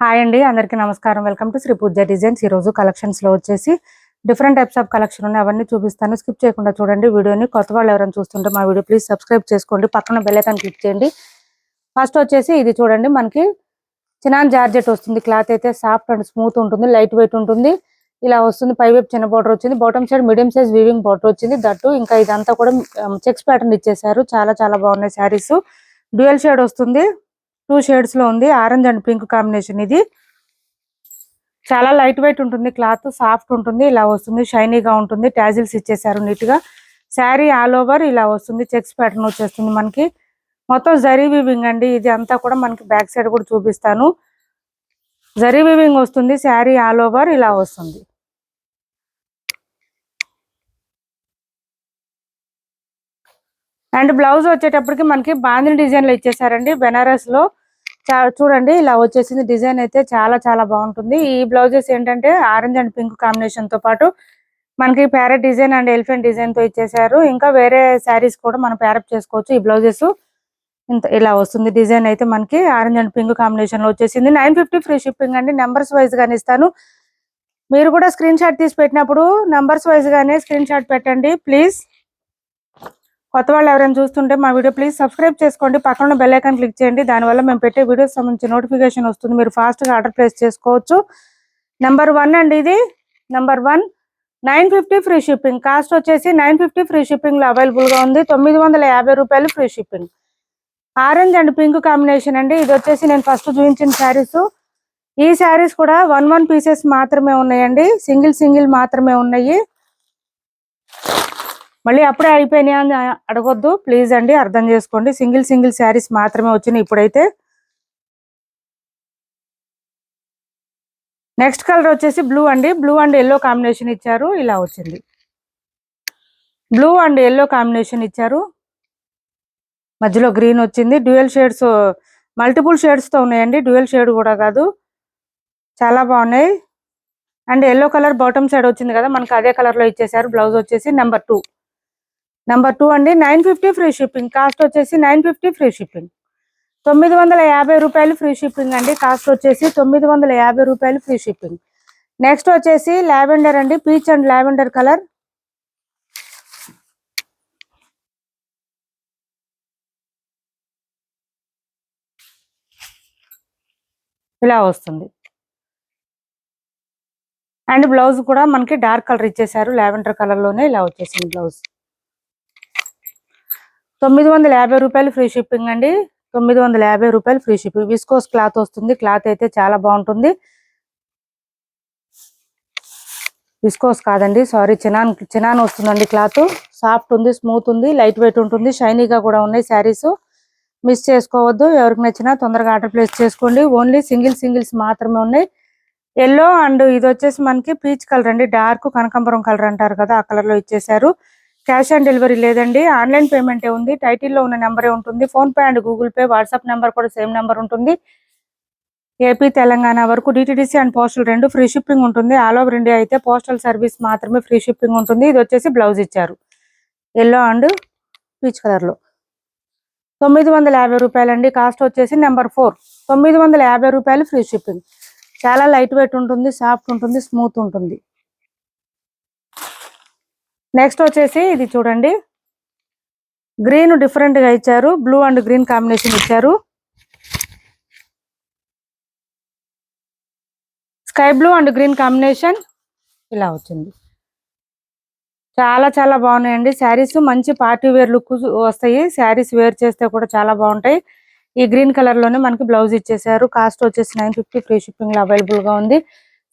Hi అండి, అందరికీ నమస్కారం. Welcome to Shri Pooja designs. ఈరోజు కలెక్షన్స్లో వచ్చేసి డిఫరెంట్ టైప్స్ ఆఫ్ కలెక్షన్ ఉన్నాయి, అవన్నీ చూపిస్తాను. స్కిప్ చేయకుండా చూడండి వీడియోని. కొత్త వాళ్ళు ఎవరైనా చూస్తుంటే మా వీడియో ప్లీజ్ సబ్స్క్రైబ్ చేసుకోండి, పక్కన బెల్ ఐకాన్ క్లిక్ చేయండి. ఫస్ట్ వచ్చేసి ఇది చూడండి, మనకి చినాన్ జార్జెట్ వస్తుంది. క్లాత్ అయితే సాఫ్ట్ అండ్ స్మూత్ ఉంటుంది, లైట్ వెయిట్ ఉంటుంది. ఇలా వస్తుంది. పైవైపు చిన్న బార్డర్ వచ్చింది, bottom side medium size weaving border వచ్చింది. దట్టు ఇంకా ఇదంతా కూడా చెక్స్ ప్యాటర్న్ ఇచ్చేసారు. చాలా చాలా బాగున్నాయి శారీస్. డ్యూయల్ షేడ్ వస్తుంది, 2 షేడ్స్ లో ఉంది. Orange and pink combination. ఇది చాలా లైట్ వెయిట్ ఉంటుంది, క్లాత్ సాఫ్ట్ ఉంటుంది. ఇలా వస్తుంది, షైనీగా ఉంటుంది. టాజిల్స్ ఇచ్చేసారు నీట్ గా. శారీ ఆల్ ఓవర్ ఇలా వస్తుంది, చెక్స్ ప్యాటర్న్ వచ్చేస్తుంది. మనకి మొత్తం జరీ వీవింగ్ అండి. ఇది అంతా కూడా మనకి బ్యాక్ సైడ్ కూడా చూపిస్తాను. జరీ వీవింగ్ వస్తుంది, శారీ ఆల్ ఓవర్ ఇలా వస్తుంది. అండ్ బ్లౌజ్ వచ్చేటప్పటికి మనకి బాందిని డిజైన్ లో ఇచ్చేసారండి, బెనారస్ లో. చూడండి ఇలా వచ్చేసింది. డిజైన్ అయితే చాలా చాలా బాగుంటుంది. ఈ బ్లౌజెస్ ఏంటంటే ఆరెంజ్ అండ్ పింక్ కాంబినేషన్ తో పాటు మనకి parrot design and elephant design తో ఇచ్చేసారు. ఇంకా వేరే శారీస్ కూడా మనం ప్యారప్ చేసుకోవచ్చు. ఈ బ్లౌజెస్ ఇంత ఇలా వస్తుంది. డిజైన్ అయితే మనకి ఆరెంజ్ అండ్ పింక్ కాంబినేషన్ లో వచ్చేసింది. 950 ఫ్రీ షిప్పింగ్ అండి. నెంబర్స్ వైజ్ గానే ఇస్తాను. మీరు కూడా స్క్రీన్ షాట్ తీసి పెట్టినప్పుడు నెంబర్స్ వైజ్ గానే స్క్రీన్ షాట్ పెట్టండి ప్లీజ్. కొత్త వాళ్ళు ఎవరైనా చూస్తుంటే మా వీడియో ప్లీజ్ సబ్స్క్రైబ్ చేసుకోండి, పక్కన బెల్ ఐకాన్ క్లిక్ చేయండి. దానివల్ల మేము పెట్టే వీడియోస్ సంబంధించి నోటిఫికేషన్ వస్తుంది, మీరు ఫాస్ట్గా ఆర్డర్ ప్లేస్ చేసుకోవచ్చు. నెంబర్ 1 అండి, ఇది నెంబర్ 1. 950 free shipping. కాస్ట్ వచ్చేసి 950 ఫ్రీ షిప్పింగ్ లో అవైలబుల్ గా ఉంది. 950 రూపాయలు free shipping. Orange and pink combination అండి. ఇది వచ్చేసి నేను ఫస్ట్ చూపించిన శారీస్. ఈ శారీస్ కూడా 1 పీసెస్ మాత్రమే ఉన్నాయండి, సింగిల్ మాత్రమే ఉన్నాయి. మళ్ళీ అప్పుడే అయిపోయినాయి అని అడగొద్దు ప్లీజ్ అండి, అర్థం చేసుకోండి. సింగిల్ శారీస్ మాత్రమే వచ్చినాయి ఇప్పుడైతే. నెక్స్ట్ కలర్ వచ్చేసి బ్లూ అండి. బ్లూ అండ్ ఎల్లో కాంబినేషన్ ఇచ్చారు, ఇలా వచ్చింది. బ్లూ అండ్ ఎల్లో కాంబినేషన్ ఇచ్చారు, మధ్యలో గ్రీన్ వచ్చింది. డ్యూయల్ షేడ్స్, మల్టిపుల్ షేడ్స్ తో ఉన్నాయండి, డ్యూయల్ షేడ్ కూడా కాదు. చాలా బాగున్నాయి. And yellow colour bottom side వచ్చింది కదా, మనకి అదే కలర్ లో ఇచ్చేసారు. బ్లౌజ్ వచ్చేసి నెంబర్ 2 అండి. 950 ఫ్రీ షిప్పింగ్. కాస్ట్ వచ్చేసి 950 ఫ్రీ షిప్పింగ్. 950 రూపాయలు ఫ్రీ షిప్పింగ్ అండి. కాస్ట్ వచ్చేసి 950 రూపాయలు ఫ్రీ షిప్పింగ్. నెక్స్ట్ వచ్చేసి లావెండర్ అండి, పీచ్ అండ్ లావెండర్ కలర్. ఇలా వస్తుంది. అండ్ బ్లౌజ్ కూడా మనకి డార్క్ కలర్ ఇచ్చేసారు, లావెండర్ కలర్ లోనే ఇలా వచ్చేసింది బ్లౌజ్. 950 రూపాయలు ఫ్రీ షిప్పింగ్ అండి. 950 రూపాయలు ఫ్రీ షిప్పింగ్. విస్కోస్ క్లాత్ వస్తుంది, క్లాత్ అయితే చాలా బాగుంటుంది. విస్కోస్ కాదండి, సారీ, చినాన్ వస్తుందండి. క్లాత్ సాఫ్ట్ ఉంది, స్మూత్ ఉంది, లైట్ వెయిట్ ఉంటుంది, షైనీగా కూడా ఉన్నాయి శారీస్. మిస్ చేసుకోవద్దు. ఎవరికి నచ్చినా తొందరగా ఆర్డర్ ప్లేస్ చేసుకోండి. ఓన్లీ సింగిల్స్ మాత్రమే ఉన్నాయి. ఎల్లో అండ్ ఇది వచ్చేసి మనకి పీచ్ కలర్ అండి, డార్క్ కనకాంబరం కలర్ అంటారు కదా, ఆ కలర్ లో ఇచ్చేసారు. క్యాష్ ఆన్ డెలివరీ లేదండి, ఆన్లైన్ పేమెంటే ఉంది. టైటిల్లో ఉన్న నెంబరే ఉంటుంది. Phone pay and Google pay, WhatsApp number కూడా సేమ్ నెంబర్ ఉంటుంది. ఏపీ తెలంగాణ వరకు DTDC and postal 2 free shipping ఉంటుంది. ఆల్ ఓవర్ ఇండియా అయితే పోస్టల్ సర్వీస్ మాత్రమే ఫ్రీ షిప్పింగ్ ఉంటుంది. ఇది వచ్చేసి బ్లౌజ్ ఇచ్చారు ఎల్లో అండ్ పీచ్ కలర్ లో. 950 రూపాయలు అండి. కాస్ట్ వచ్చేసి నెంబర్ 4. 950 రూపాయలు ఫ్రీ షిప్పింగ్. చాలా లైట్ వెయిట్ ఉంటుంది, సాఫ్ట్ ఉంటుంది, స్మూత్ ఉంటుంది. నెక్స్ట్ వచ్చేసి ఇది చూడండి, గ్రీన్ డిఫరెంట్ గా ఇచ్చారు, బ్లూ అండ్ గ్రీన్ కాంబినేషన్ ఇచ్చారు. Sky blue and green combination ఇలా వచ్చింది. చాలా చాలా బాగున్నాయండి శారీస్. మంచి పార్టీ వేర్ లుక్ వస్తాయి. శారీస్ వేర్ చేస్తే కూడా చాలా బాగుంటాయి. ఈ గ్రీన్ కలర్ లోనే మనకి బ్లౌజ్ ఇచ్చేసారు. కాస్ట్ వచ్చేసి 950 ఫ్రీ షిప్పింగ్ లో అవైలబుల్ గా ఉంది.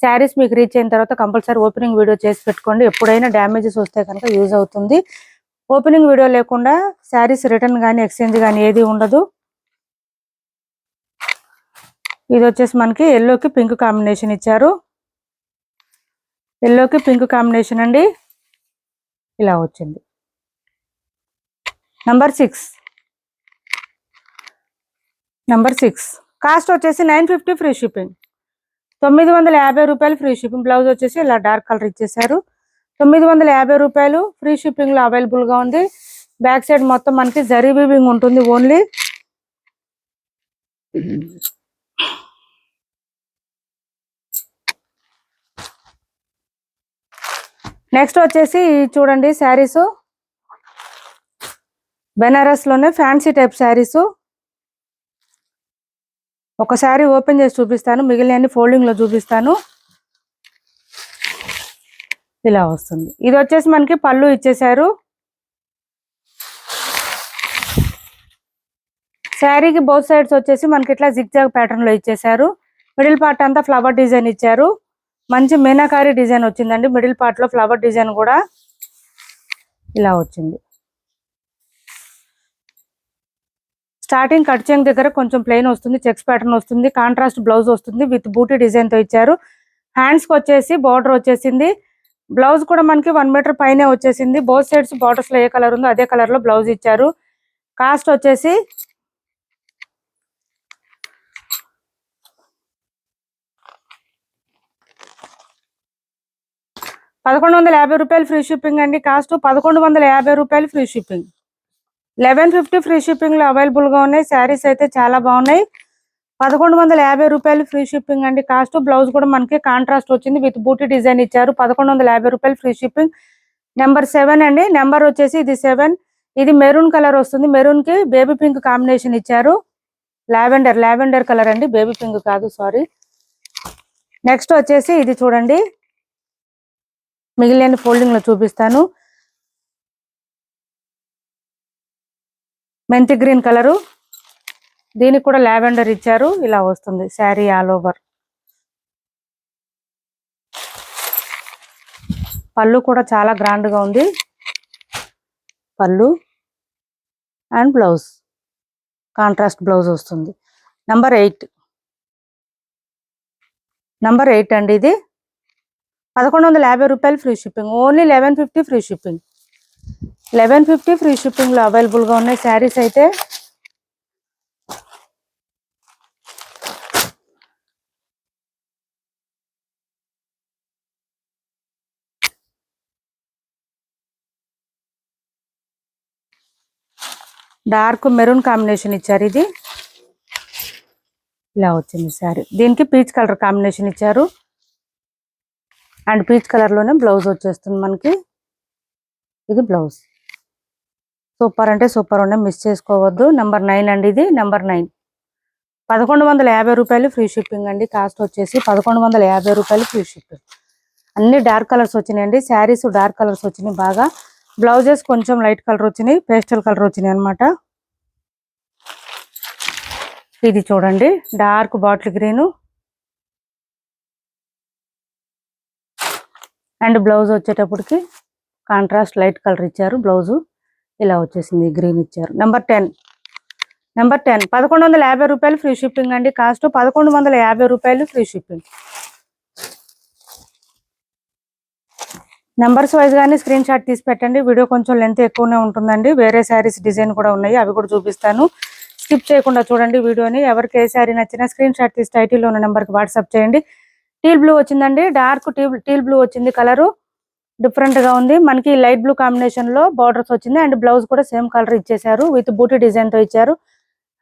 శారీస్ మీకు రీచ్ అయిన తర్వాత కంపల్సరీ ఓపెనింగ్ వీడియో చేసి పెట్టుకోండి. ఎప్పుడైనా డ్యామేజెస్ వస్తే కనుక యూజ్ అవుతుంది. ఓపెనింగ్ వీడియో లేకుండా శారీస్ రిటర్న్ కానీ ఎక్స్చేంజ్ కానీ ఏది ఉండదు. ఇది వచ్చేసి మనకి ఎల్లోకి పింక్ కాంబినేషన్ ఇచ్చారు. ఎల్లోకి పింక్ కాంబినేషన్ అండి, ఇలా వచ్చింది. నంబర్ 6 కాస్ట్ వచ్చేసి 950 ఫ్రీ షిప్పింగ్. 950 రూపాయలు ఫ్రీ షిప్పింగ్. బ్లౌజ్ వచ్చేసి ఇలా డార్క్ కలర్ ఇచ్చేసారు. 950 రూపాయలు ఫ్రీ షిప్పింగ్ లో అవైలబుల్ గా ఉంది. బ్యాక్ సైడ్ మొత్తం మనకి జరీ వీవింగ్ ఉంటుంది ఓన్లీ. నెక్స్ట్ వచ్చేసి చూడండి శారీస్ బెనారస్ లోనే ఫ్యాన్సీ టైప్ శారీస్. ఒక శారీ ఓపెన్ చేసి చూపిస్తాను, మిగిలిన ఫోల్డింగ్ లో చూపిస్తాను. ఇలా వస్తుంది. ఇది వచ్చేసి మనకి పళ్ళు ఇచ్చేసారు. శారీకి బోత్ సైడ్స్ వచ్చేసి మనకి ఇట్లా జిగ్జాగ్ ప్యాటర్న్ లో ఇచ్చేసారు. మిడిల్ పార్ట్ అంతా ఫ్లవర్ డిజైన్ ఇచ్చారు. మంచి మీనాకారి డిజైన్ వచ్చిందండి. మిడిల్ పార్ట్ లో ఫ్లవర్ డిజైన్ కూడా ఇలా వచ్చింది. స్టార్టింగ్ కట్ చెంగ్ దగ్గర కొంచెం ప్లెయిన్ వస్తుంది, చెక్స్ ప్యాటర్న్ వస్తుంది, కాంట్రాస్ట్ బ్లౌజ్ వస్తుంది విత్ బూటీ డిజైన్ తో ఇచ్చారు. హ్యాండ్స్ కి వచ్చేసి బార్డర్ వచ్చేసింది. బ్లౌజ్ కూడా మనకి 1 మీటర్ పైనే వచ్చేసింది. బోత్ సైడ్స్ బార్డర్స్ లో ఏ కలర్ ఉందో అదే కలర్ లో బ్లౌజ్ ఇచ్చారు. కాస్ట్ వచ్చేసి 1150 రూపాయలు ఫ్రీ షిప్పింగ్ అండి. కాస్ట్ 1150 రూపాయలు ఫ్రీ షిప్పింగ్. 1150 ఫ్రీ షిప్పింగ్ లో అవైలబుల్ గా ఉన్నాయి. శారీస్ అయితే చాలా బాగున్నాయి. 1150 రూపాయలు ఫ్రీ షిప్పింగ్ అండి కాస్ట్. బ్లౌజ్ కూడా మనకి కాంట్రాస్ట్ వచ్చింది విత్ బూటీ డిజైన్ ఇచ్చారు. 1150 రూపాయలు ఫ్రీ షిప్పింగ్. నెంబర్ 7 అండి. నెంబర్ వచ్చేసి ఇది 7. ఇది మెరూన్ కలర్ వస్తుంది. మెరూన్ కి బేబీ పింక్ కాంబినేషన్ ఇచ్చారు. లావెండర్ కలర్ అండి, బేబీ పింక్ కాదు, సారీ. నెక్స్ట్ వచ్చేసి ఇది చూడండి, మిగిలిన ఫోల్డింగ్ లో చూపిస్తాను. మెంతి గ్రీన్ కలరు, దీనికి కూడా లావెండర్ ఇచ్చారు. ఇలా వస్తుంది శారీ ఆల్ ఓవర్. పళ్ళు కూడా చాలా గ్రాండ్ గా ఉంది. పళ్ళు అండ్ బ్లౌజ్ కాంట్రాస్ట్ బ్లౌజ్ వస్తుంది. నంబర్ 8 అండి. ఇది 1150 రూపాయలు free shipping. Only 1150 free shipping. 1150 free shipping లో అవైలబుల్ గా ఉన్నాయి శారీస్ అయితే. డార్క్ మెరూన్ కాంబినేషన్ ఇచ్చారు. ఇది ఇలా వచ్చింది శారీ. దీనికి పీచ్ కలర్ కాంబినేషన్ ఇచ్చారు. అండ్ పీచ్ కలర్ లోనే బ్లౌజ్ వచ్చేస్తుంది మనకి. ఇది బ్లౌజ్. సూపర్ అంటే సూపర్ ఉన్నాయి, మిస్ చేసుకోవద్దు. నెంబర్ 9 అండి. ఇది నెంబర్ 9. 1150 రూపాయలు ఫ్రీ షిప్పింగ్ అండి. కాస్ట్ వచ్చేసి 1150 రూపాయలు ఫ్రీ షిప్పింగ్. అన్ని డార్క్ కలర్స్ వచ్చినాయండి. శారీస్ డార్క్ కలర్స్ వచ్చినాయి బాగా. బ్లౌజెస్ కొంచెం లైట్ కలర్ వచ్చినాయి, పేస్టల్ కలర్ వచ్చినాయి అనమాట. ఇది చూడండి, dark bottle green and blouse వచ్చేటప్పటికి కాంట్రాస్ట్ లైట్ కలర్ ఇచ్చారు. బ్లౌజు ఇలా వచ్చేసింది, గ్రీన్ ఇచ్చారు. నెంబర్ 10. 1150 రూపాయలు ఫ్రీ షిప్పింగ్ అండి. కాస్ట్ 1150 రూపాయలు ఫ్రీ షిప్పింగ్. నెంబర్స్ వైజ్ గానీ స్క్రీన్ షాట్ తీసి పెట్టండి. వీడియో కొంచెం లెంత్ ఎక్కువనే ఉంటుందండి. వేరే శారీస్ డిజైన్ కూడా ఉన్నాయి, అవి కూడా చూపిస్తాను. స్కిప్ చేయకుండా చూడండి వీడియోని. ఎవరికి ఏ శారీ నచ్చినా స్క్రీన్ షాట్ తీసి టైటిల్లో ఉన్న నెంబర్కి వాట్సాప్ చేయండి. టీల్ బ్లూ వచ్చిందండి. డార్క్ టీల్ బ్లూ వచ్చింది. కలరు డిఫరెంట్ గా ఉంది. మనకి లైట్ బ్లూ కాంబినేషన్ లో బార్డర్స్ వచ్చింది. అండ్ బ్లౌజ్ కూడా సేమ్ కలర్ ఇచ్చేసారు విత్ బూటీ డిజైన్ తో ఇచ్చారు.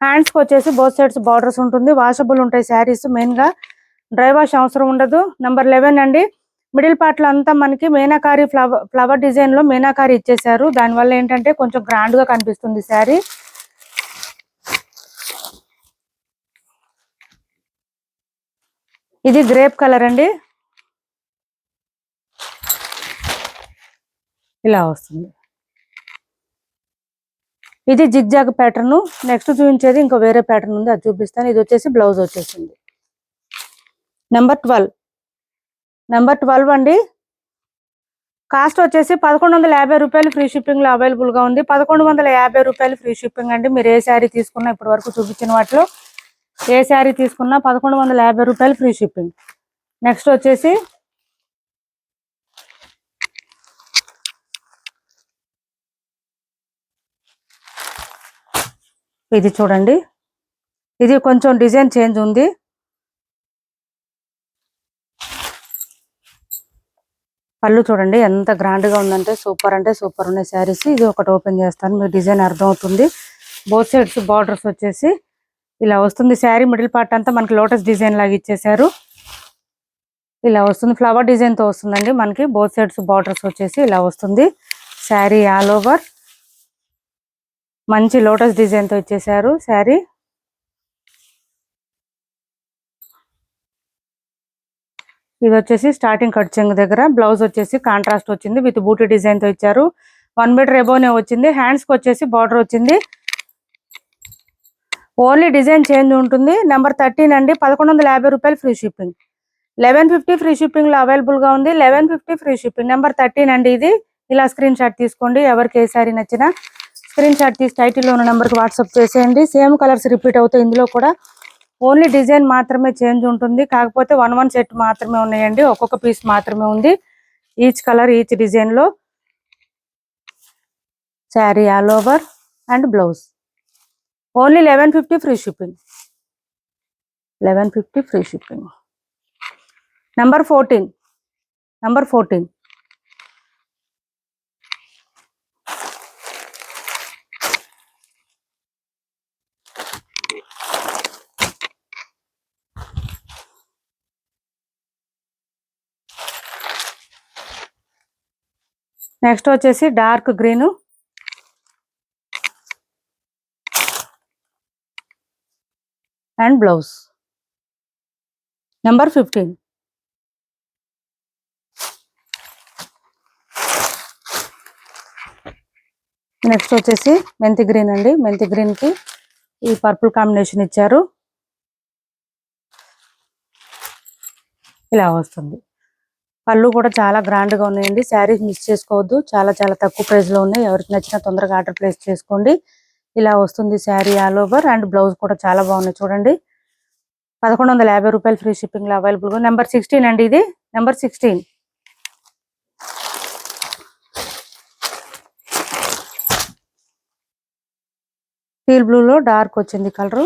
హ్యాండ్స్ కి వచ్చేసి బోత్ సైడ్స్ బార్డర్స్ ఉంటుంది. వాషబుల్ ఉంటాయి శారీస్. మెయిన్ గా డ్రై వాష్ అవసరం ఉండదు. నెంబర్ 11 అండి. మిడిల్ పార్ట్ లో అంతా మనకి మీనాకారి ఫ్లవర్ డిజైన్ లో మీనాకారి ఇచ్చేసారు. దానివల్ల ఏంటంటే కొంచెం గ్రాండ్ గా కనిపిస్తుంది శారీ. ఇది గ్రేప్ కలర్ అండి. ఇలా వస్తుంది. ఇది జిగ్జాగ్ ప్యాటర్న్. నెక్స్ట్ చూపించేది ఇంకో వేరే ప్యాటర్న్ ఉంది, అది చూపిస్తాను. ఇది వచ్చేసి బ్లౌజ్ వచ్చేసింది. నెంబర్ 12 అండి. కాస్ట్ వచ్చేసి 1150 రూపాయలు ఫ్రీ షిప్పింగ్ లో అవైలబుల్ గా ఉంది. 1150 రూపాయలు ఫ్రీ షిప్పింగ్ అండి. మీరు ఏ శారీ తీసుకున్నా ఇప్పటి వరకు చూపించిన వాటిలో ఏ శారీ తీసుకున్నా 1150 రూపాయలు ఫ్రీ షిప్పింగ్. నెక్స్ట్ వచ్చేసి ఇది చూడండి, ఇది కొంచెం డిజైన్ చేంజ్ ఉంది. పళ్ళు చూడండి ఎంత గ్రాండ్ గా ఉందంటే సూపర్ అంటే సూపర్ ఉన్నాయి శారీస్. ఇది ఒకటి ఓపెన్ చేస్తాను, మీకు డిజైన్ అర్థం అవుతుంది. బోత్ సైడ్స్ బార్డర్స్ వచ్చేసి ఇలా వస్తుంది. శారీ మిడిల్ పార్ట్ అంతా మనకి లోటస్ డిజైన్ లాగా ఇచ్చేసారు. ఇలా వస్తుంది, ఫ్లవర్ డిజైన్ తో వస్తుందండి మనకి. బోత్ సైడ్స్ బార్డర్స్ వచ్చేసి ఇలా వస్తుంది. శారీ ఆల్ ఓవర్ మంచి లోటస్ డిజైన్ తో ఇచ్చేసారు శారీ. ఇది వచ్చేసి స్టార్టింగ్ కట్ చెంగు దగ్గర. బ్లౌజ్ వచ్చేసి కాంట్రాస్ట్ వచ్చింది విత్ బూటీ డిజైన్ తో ఇచ్చారు. 1 మీటర్ ఎబోనే వచ్చింది. హ్యాండ్స్ కి వచ్చేసి బార్డర్ వచ్చింది. ఓన్లీ డిజైన్ చేంజ్ ఉంటుంది. నెంబర్ 13 అండి. 1150 రూపాయలు ఫ్రీ షిప్పింగ్. 1150 ఫ్రీ షిప్పింగ్ లో అవైలబుల్ గా ఉంది. 1150 ఫ్రీ షిప్పింగ్. నెంబర్ 13 అండి ఇది. ఇలా స్క్రీన్ షాట్ తీసుకోండి. ఎవరికి ఏ సారీ నచ్చినా స్క్రీన్ షాట్ తీసి టైటిల్ లో ఉన్న నెంబర్ కి వాట్సాప్ చేసేయండి. సేమ్ కలర్స్ రిపీట్ అవుతాయి. ఇందులో కూడా ఓన్లీ డిజైన్ మాత్రమే చేంజ్ ఉంటుంది. కాకపోతే 1 సెట్ మాత్రమే ఉన్నాయండి. ఒక్కొక్క పీస్ మాత్రమే ఉంది. ఈచ్ కలర్ ఈచ్ డిజైన్ లో. Sari all over and blouse. Only 1150 free shipping. 1150 free shipping. Number 14. Number 14. Next వచ్చేసి dark green and blouse. Number 15. Next వచ్చేసి మెంతి గ్రీన్ అండి. మెంతి గ్రీన్ కి ఈ పర్పుల్ కాంబినేషన్ ఇచ్చారు. ఇలా వస్తుంది. పళ్ళు కూడా చాలా గ్రాండ్ గా ఉన్నాయండి. శారీస్ మిస్ చేసుకోవద్దు. చాలా చాలా తక్కువ ప్రైస్ లో ఉన్నాయి. ఎవరికి నచ్చినా తొందరగా ఆర్డర్ ప్లేస్ చేసుకోండి. ఇలా వస్తుంది sari all over and blouse కూడా చాలా బాగున్నాయి చూడండి. 1150 రూపాయలు ఫ్రీ షిప్పింగ్ లో అవైలబుల్ గా. నెంబర్ 16 అండి ఇది. నెంబర్ 16. స్టీల్ బ్లూ లో డార్క్ వచ్చింది కలర్.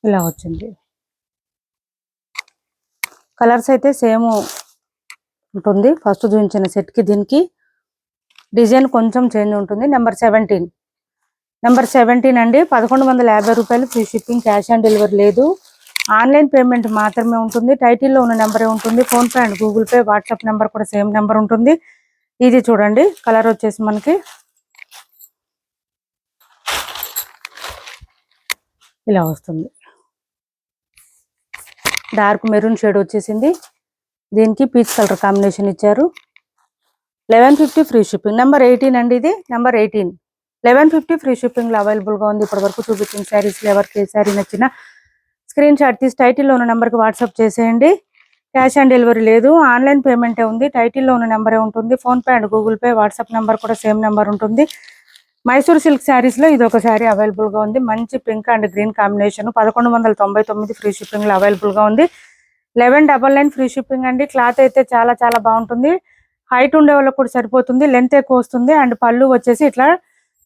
ఇలా వచ్చింది. కలర్స్ అయితే సేమ్ ఉంటుంది. ఫస్ట్ చూపించిన సెట్ కి దీనికి డిజైన్ కొంచెం చేంజ్ ఉంటుంది. నెంబర్ 17. నెంబర్ 17 అండి. 1150 రూపాయలు free shipping. Cash on delivery లేదు. ఆన్లైన్ పేమెంట్ మాత్రమే ఉంటుంది. టైటిల్లో ఉన్న నెంబరే ఉంటుంది. Phone pay and Google pay WhatsApp number కూడా సేమ్ నెంబర్ ఉంటుంది. ఇది చూడండి కలర్ వచ్చేసి మనకి ఇలా వస్తుంది. డార్క్ మెరూన్ షేడ్ వచ్చేసింది. దీనికి పీచ్ కలర్ కాంబినేషన్ ఇచ్చారు. 1150 ఫ్రీ షిప్పింగ్. నెంబర్ 18 అండి ఇది. నెంబర్ 18. 1150 ఫ్రీ షిప్పింగ్ లో అవైలబుల్ గా ఉంది. ఇప్పటి వరకు చూపించిన శారీస్ ఎవరికి ఏ శారీ నచ్చినా స్క్రీన్ షాట్ తీసి టైటిల్లో ఉన్న నెంబర్కి వాట్సాప్ చేసేయండి. క్యాష్ ఆన్ డెలివరీ లేదు. ఆన్లైన్ పేమెంటే ఉంది. టైటిల్లో ఉన్న నెంబరే ఉంటుంది. Phone pay and Google pay WhatsApp number కూడా సేమ్ నెంబర్ ఉంటుంది. మైసూర్ సిల్క్ శారీస్ లో ఇది ఒక శారీ అవైలబుల్ గా ఉంది. మంచి pink and green combination. 1199 free shipping లో అవైలబుల్ గా ఉంది. 1199 ఫ్రీ షిప్పింగ్ అండి. క్లాత్ అయితే చాలా చాలా బాగుంటుంది. హైట్ ఉండే వాళ్ళకి కూడా సరిపోతుంది. లెంత్ ఎక్కువ వస్తుంది. అండ్ పళ్ళు వచ్చేసి ఇట్లా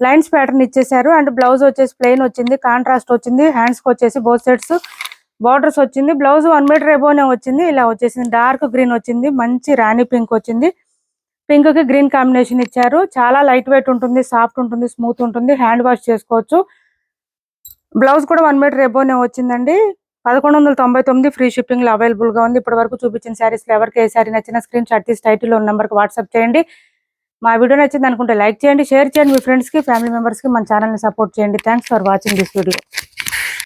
లైన్స్ ప్యాటర్న్ ఇచ్చేసారు. అండ్ బ్లౌజ్ వచ్చేసి ప్లెయిన్ వచ్చింది. కాంట్రాస్ట్ వచ్చింది. హ్యాండ్స్ కి వచ్చేసి బోత్ సైడ్స్ బార్డర్స్ వచ్చింది. బ్లౌజ్ 1 మీటర్ ఎబోనే వచ్చింది. ఇలా వచ్చేసింది. డార్క్ గ్రీన్ వచ్చింది. మంచి రాణి పింక్ వచ్చింది. పింక్ కి గ్రీన్ కాంబినేషన్ ఇచ్చారు. చాలా లైట్ వెయిట్ ఉంటుంది. సాఫ్ట్ ఉంటుంది. స్మూత్ ఉంటుంది. హ్యాండ్ వాష్ చేసుకోవచ్చు. బ్లౌజ్ కూడా 1 మీటర్ ఎబోనే వచ్చిందండి. 1199 ఫ్రీ షిప్పింగ్ లో అవైలబుల్ గా ఉంది. ఇప్పటి వరకు చూపించిన శారీస్ లో ఎవరికి ఏ శారీ నచ్చినా స్క్రీన్ షాట్ తీసి టైటిల్ ఉన్న నెంబర్ కి వాట్సాప్ చేయండి. మా వీడియో నచ్చింది అనుకుంటే లైక్ చేయండి, షేర్ చేయండి. మీ ఫ్రెండ్స్ కి ఫ్యామిలీ మెంబర్స్ కి మన ఛానల్ ని సపోర్ట్ చేయండి. Thanks for watching this video.